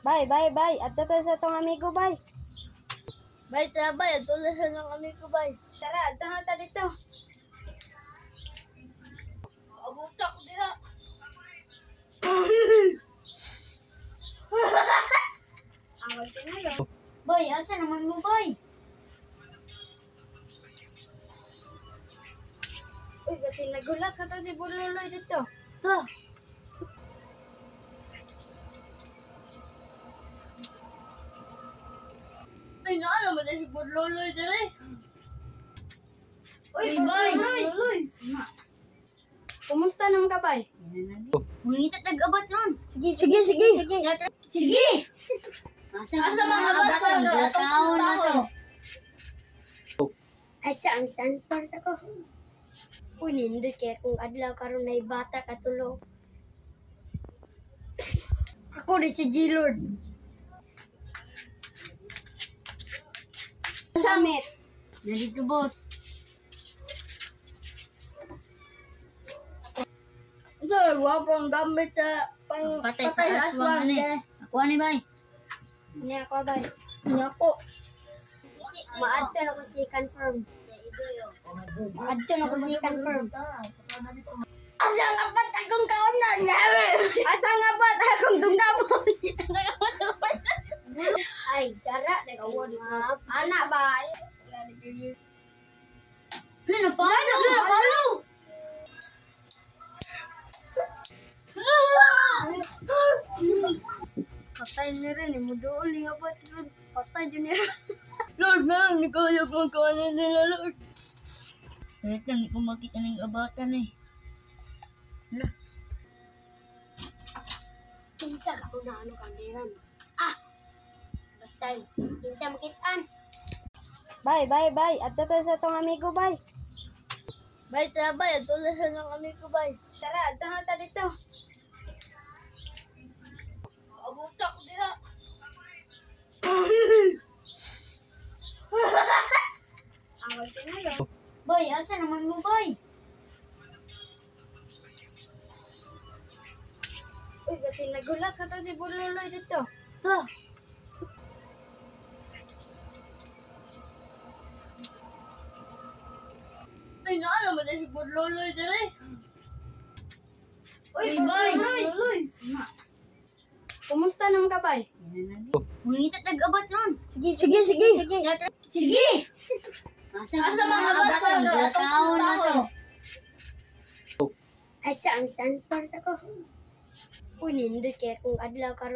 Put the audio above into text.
Bay. Adto ta sa tong amigo, bay. Bay, tara bay. Adto na sa ng amigo, bay. Tara, adto na ta dito. Abutak ko diha. Awal ka na, lo. Boy, asa naman mo, boy? Uy, kasi nagulat ka to si Bululoy dito. To. Ay, naa naman na si Budloloy dali. Uy, boy. Budloloy. Kumusta naman ka, bay? Mungita tag-abot ron. Sige. Sige. Asa mga baton? Taon na to. Ay, saan para sa ko? Uy, nindot kaya kung adlaw karon na ibata katulog. Ako rin si G-Lord. Samit. Dito, boss. Ito, wapang gamit sa Patay sa aswang ni. Ako ni bay. Niya ako, bay. Niya ko. Maadto na ko si confirm. Maadto na ko si confirm. Asa nga ba't akong kaunan? Asa nga ba akong dunggabon? Ay, jara nagawa di nga. Anak ba? Ano na pa? Ano? Patay ni rin, muduol nga ba? Patay dyan niya. Lord, man, ni kaya pang kawanan nila, Lord. Kaya lang, hindi ko makita ng abatan eh. Kinsa ka kung na ano kandiran. Basay. Kinsa makitaan. Bay. Adto ta sa tong amigo, bay. Bay, tara bay. Adto na sa ng amigo, bay. Tara, adto na ta dito. Abutak ko diha. Awal ka na, lo. Boy, asa naman mo, boy? Uy, kasi nagulat ka to si Bululoy dito. To. Ay, naa naman na si Budloloy dali. Uy, boy. Kumusta naman ka, bay? Mungita tag-abot ron. Sige. Sige. Asa mga baton? Taon na to. Ay, saan para sa ko? Uy, nindot kaya kung adlaw karon